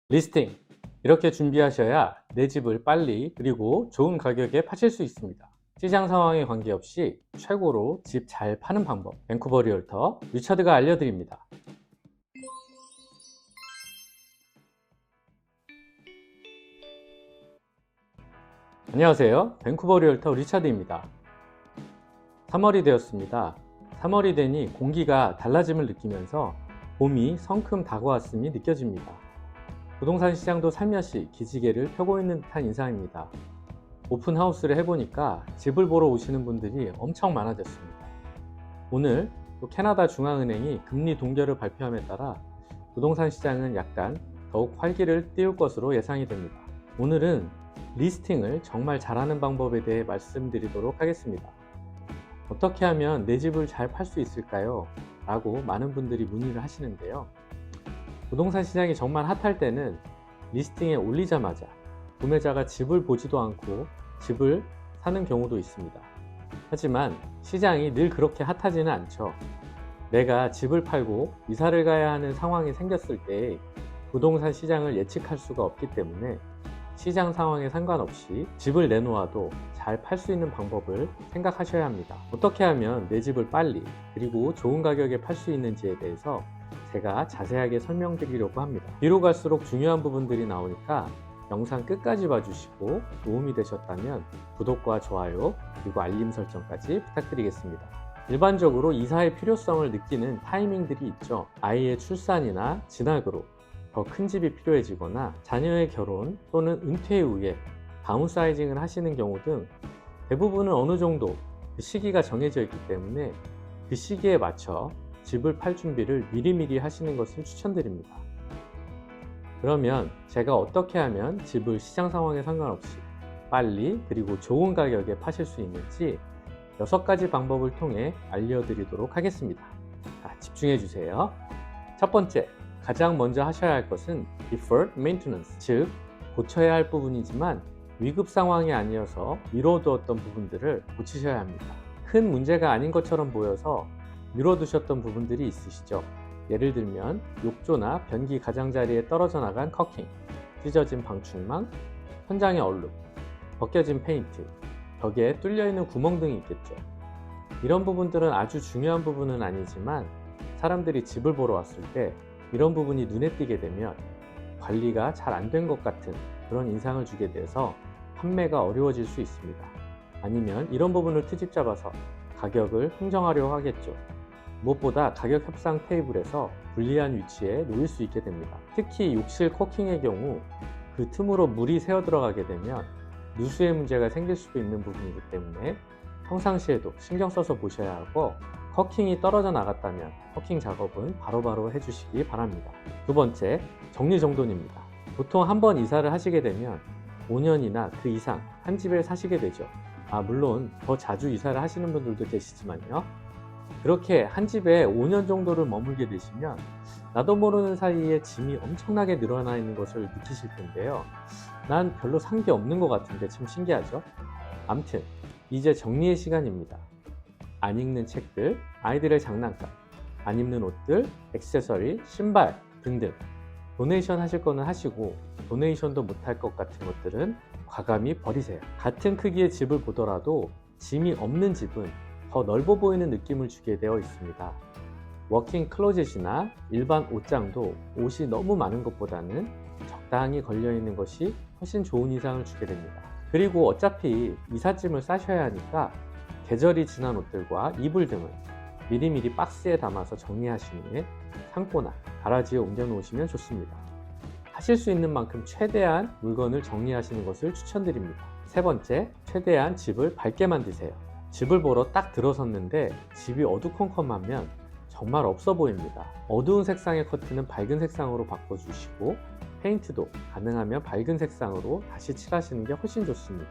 리스팅 이렇게 준비하셔야 내 집을 빨리 그리고 좋은 가격에 파실 수 있습니다. 시장 상황에 관계없이 최고로 집 잘 파는 방법, 밴쿠버 리얼터 리처드가 알려드립니다. 안녕하세요, 밴쿠버 리얼터 리처드입니다. 3월이 되었습니다. 3월이 되니 공기가 달라짐을 느끼면서 봄이 성큼 다가왔음이 느껴집니다. 부동산 시장도 살며시 기지개를 펴고 있는 듯한 인상입니다. 오픈하우스를 해보니까 집을 보러 오시는 분들이 엄청 많아졌습니다. 오늘 또 캐나다 중앙은행이 금리 동결을 발표함에 따라 부동산 시장은 약간 더욱 활기를 띄울 것으로 예상이 됩니다. 오늘은 리스팅을 정말 잘하는 방법에 대해 말씀드리도록 하겠습니다. 어떻게 하면 내 집을 잘 팔 수 있을까요? 라고 많은 분들이 문의를 하시는데요. 부동산 시장이 정말 핫할 때는 리스팅에 올리자마자 구매자가 집을 보지도 않고 집을 사는 경우도 있습니다. 하지만 시장이 늘 그렇게 핫하지는 않죠. 내가 집을 팔고 이사를 가야 하는 상황이 생겼을 때 부동산 시장을 예측할 수가 없기 때문에 시장 상황에 상관없이 집을 내놓아도 잘 팔 수 있는 방법을 생각하셔야 합니다. 어떻게 하면 내 집을 빨리 그리고 좋은 가격에 팔 수 있는지에 대해서 제가 자세하게 설명드리려고 합니다. 뒤로 갈수록 중요한 부분들이 나오니까 영상 끝까지 봐주시고 도움이 되셨다면 구독과 좋아요 그리고 알림 설정까지 부탁드리겠습니다. 일반적으로 이사의 필요성을 느끼는 타이밍들이 있죠. 아이의 출산이나 진학으로 더 큰 집이 필요해지거나 자녀의 결혼 또는 은퇴 후에 다운사이징을 하시는 경우 등 대부분은 어느 정도 그 시기가 정해져 있기 때문에 그 시기에 맞춰 집을 팔 준비를 미리미리 하시는 것을 추천드립니다. 그러면 제가 어떻게 하면 집을 시장 상황에 상관없이 빨리 그리고 좋은 가격에 파실 수 있는지 6가지 방법을 통해 알려드리도록 하겠습니다. 자, 집중해 주세요. 첫 번째, 가장 먼저 하셔야 할 것은 deferred maintenance, 즉 고쳐야 할 부분이지만 위급 상황이 아니어서 미뤄두었던 부분들을 고치셔야 합니다. 큰 문제가 아닌 것처럼 보여서 미뤄두셨던 부분들이 있으시죠. 예를 들면 욕조나 변기 가장자리에 떨어져 나간 커킹, 찢어진 방충망, 천장의 얼룩, 벗겨진 페인트, 벽에 뚫려있는 구멍 등이 있겠죠. 이런 부분들은 아주 중요한 부분은 아니지만 사람들이 집을 보러 왔을 때 이런 부분이 눈에 띄게 되면 관리가 잘 안 된 것 같은 그런 인상을 주게 돼서 판매가 어려워질 수 있습니다. 아니면 이런 부분을 트집 잡아서 가격을 흥정하려고 하겠죠. 무엇보다 가격 협상 테이블에서 불리한 위치에 놓일 수 있게 됩니다. 특히 욕실 코킹의 경우 그 틈으로 물이 새어 들어가게 되면 누수의 문제가 생길 수도 있는 부분이기 때문에 평상시에도 신경 써서 보셔야 하고, 커킹이 떨어져 나갔다면 커킹 작업은 바로바로 해주시기 바랍니다. 두 번째, 정리정돈입니다. 보통 한번 이사를 하시게 되면 5년이나 그 이상 한 집에 사시게 되죠. 물론 더 자주 이사를 하시는 분들도 계시지만요. 그렇게 한 집에 5년 정도를 머물게 되시면 나도 모르는 사이에 짐이 엄청나게 늘어나 있는 것을 느끼실 텐데요. 난 별로 산 게 없는 것 같은데 참 신기하죠? 암튼 이제 정리의 시간입니다. 안 읽는 책들, 아이들의 장난감, 안 입는 옷들, 액세서리, 신발 등등 도네이션 하실 거는 하시고 도네이션도 못할 것 같은 것들은 과감히 버리세요. 같은 크기의 집을 보더라도 짐이 없는 집은 더 넓어 보이는 느낌을 주게 되어 있습니다. 워킹 클로젯이나 일반 옷장도 옷이 너무 많은 것보다는 적당히 걸려있는 것이 훨씬 좋은 인상을 주게 됩니다. 그리고 어차피 이삿짐을 싸셔야 하니까 계절이 지난 옷들과 이불 등을 미리미리 박스에 담아서 정리하신 후에 창고나 가라지에 옮겨 놓으시면 좋습니다. 하실 수 있는 만큼 최대한 물건을 정리하시는 것을 추천드립니다. 세 번째, 최대한 집을 밝게 만드세요. 집을 보러 딱 들어섰는데 집이 어두컴컴하면 정말 없어 보입니다. 어두운 색상의 커튼은 밝은 색상으로 바꿔주시고 페인트도 가능하면 밝은 색상으로 다시 칠하시는 게 훨씬 좋습니다.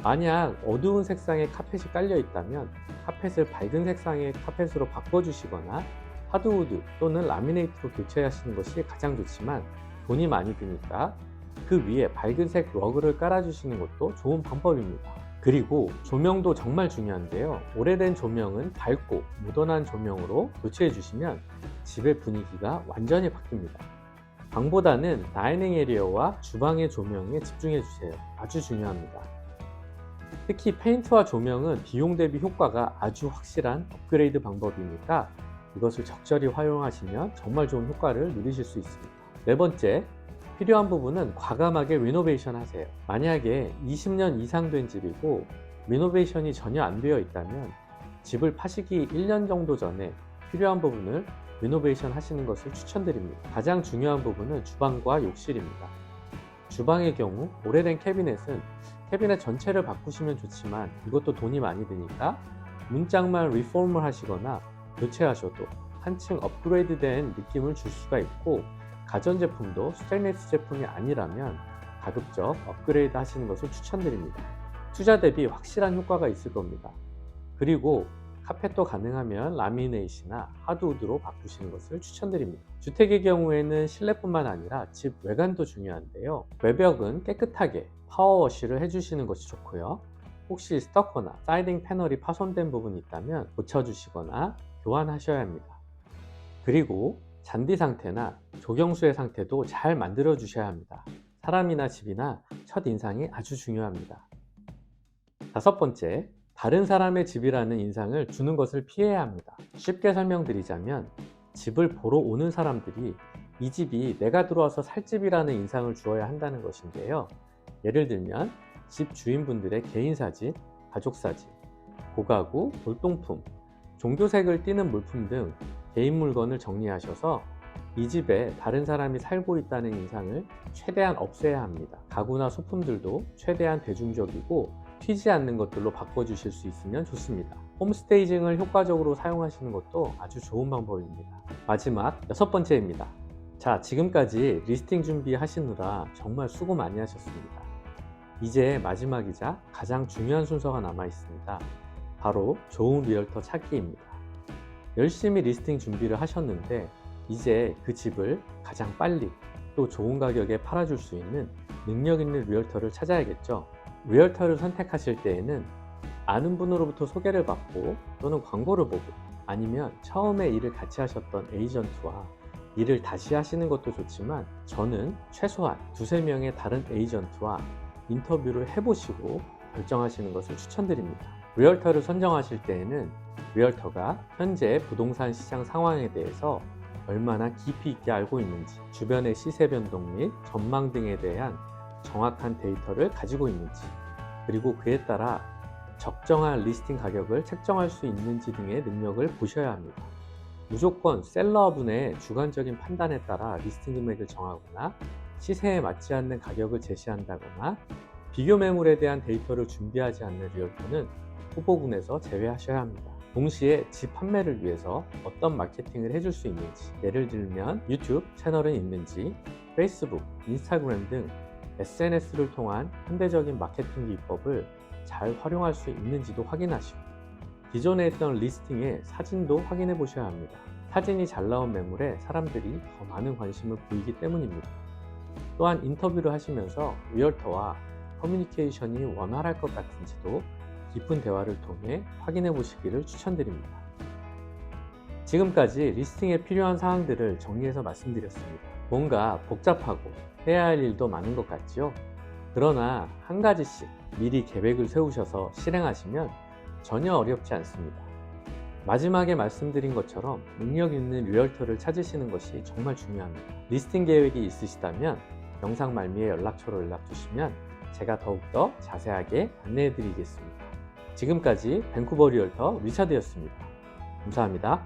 만약 어두운 색상의 카펫이 깔려 있다면 카펫을 밝은 색상의 카펫으로 바꿔주시거나 하드우드 또는 라미네이트로 교체하시는 것이 가장 좋지만 돈이 많이 드니까 그 위에 밝은색 러그를 깔아주시는 것도 좋은 방법입니다. 그리고 조명도 정말 중요한데요. 오래된 조명은 밝고 모던한 조명으로 교체해 주시면 집의 분위기가 완전히 바뀝니다. 방보다는 다이닝 에리어와 주방의 조명에 집중해 주세요. 아주 중요합니다. 특히 페인트와 조명은 비용 대비 효과가 아주 확실한 업그레이드 방법이니까 이것을 적절히 활용하시면 정말 좋은 효과를 누리실 수 있습니다. 네 번째, 필요한 부분은 과감하게 리노베이션 하세요. 만약에 20년 이상 된 집이고 리노베이션이 전혀 안 되어 있다면 집을 파시기 1년 정도 전에 필요한 부분을 리노베이션 하시는 것을 추천드립니다. 가장 중요한 부분은 주방과 욕실입니다. 주방의 경우 오래된 캐비넷은 캐비넷 전체를 바꾸시면 좋지만 이것도 돈이 많이 드니까 문짝만 리폼을 하시거나 교체하셔도 한층 업그레이드된 느낌을 줄 수가 있고, 가전제품도 스테인리스 제품이 아니라면 가급적 업그레이드 하시는 것을 추천드립니다. 투자 대비 확실한 효과가 있을 겁니다. 그리고 카펫도 가능하면 라미네이트나 하드우드로 바꾸시는 것을 추천드립니다. 주택의 경우에는 실내뿐만 아니라 집 외관도 중요한데요. 외벽은 깨끗하게 파워워시를 해주시는 것이 좋고요. 혹시 스토커나 사이딩 패널이 파손된 부분이 있다면 고쳐주시거나 교환하셔야 합니다. 그리고 잔디 상태나 조경수의 상태도 잘 만들어 주셔야 합니다. 사람이나 집이나 첫인상이 아주 중요합니다. 다섯 번째, 다른 사람의 집이라는 인상을 주는 것을 피해야 합니다. 쉽게 설명드리자면 집을 보러 오는 사람들이 이 집이 내가 들어와서 살 집이라는 인상을 주어야 한다는 것인데요. 예를 들면 집 주인분들의 개인사진, 가족사진, 고가구, 골동품, 종교색을 띠는 물품 등 개인 물건을 정리하셔서 이 집에 다른 사람이 살고 있다는 인상을 최대한 없애야 합니다. 가구나 소품들도 최대한 대중적이고 튀지 않는 것들로 바꿔주실 수 있으면 좋습니다. 홈스테이징을 효과적으로 사용하시는 것도 아주 좋은 방법입니다. 마지막 여섯 번째입니다. 자, 지금까지 리스팅 준비하시느라 정말 수고 많이 하셨습니다. 이제 마지막이자 가장 중요한 순서가 남아 있습니다. 바로 좋은 리얼터 찾기입니다. 열심히 리스팅 준비를 하셨는데 이제 그 집을 가장 빨리 또 좋은 가격에 팔아줄 수 있는 능력 있는 리얼터를 찾아야겠죠. 리얼터를 선택하실 때에는 아는 분으로부터 소개를 받고 또는 광고를 보고 아니면 처음에 일을 같이 하셨던 에이전트와 일을 다시 하시는 것도 좋지만 저는 최소한 두세 명의 다른 에이전트와 인터뷰를 해보시고 결정하시는 것을 추천드립니다. 리얼터를 선정하실 때에는 리얼터가 현재 부동산 시장 상황에 대해서 얼마나 깊이 있게 알고 있는지, 주변의 시세 변동 및 전망 등에 대한 정확한 데이터를 가지고 있는지, 그리고 그에 따라 적정한 리스팅 가격을 책정할 수 있는지 등의 능력을 보셔야 합니다. 무조건 셀러분의 주관적인 판단에 따라 리스팅 금액을 정하거나 시세에 맞지 않는 가격을 제시한다거나 비교 매물에 대한 데이터를 준비하지 않는 리얼터는 후보군에서 제외하셔야 합니다. 동시에 집 판매를 위해서 어떤 마케팅을 해줄 수 있는지, 예를 들면 유튜브 채널은 있는지, 페이스북, 인스타그램 등 SNS를 통한 현대적인 마케팅 기법을 잘 활용할 수 있는지도 확인하시고, 기존에 했던 리스팅의 사진도 확인해 보셔야 합니다. 사진이 잘 나온 매물에 사람들이 더 많은 관심을 보이기 때문입니다. 또한 인터뷰를 하시면서 리얼터와 커뮤니케이션이 원활할 것 같은지도 깊은 대화를 통해 확인해 보시기를 추천드립니다. 지금까지 리스팅에 필요한 사항들을 정리해서 말씀드렸습니다. 뭔가 복잡하고 해야 할 일도 많은 것 같지요? 그러나 한 가지씩 미리 계획을 세우셔서 실행하시면 전혀 어렵지 않습니다. 마지막에 말씀드린 것처럼 능력 있는 리얼터를 찾으시는 것이 정말 중요합니다. 리스팅 계획이 있으시다면 영상 말미에 연락처로 연락 주시면 제가 더욱더 자세하게 안내해 드리겠습니다. 지금까지 밴쿠버 리얼터 리차드였습니다. 감사합니다.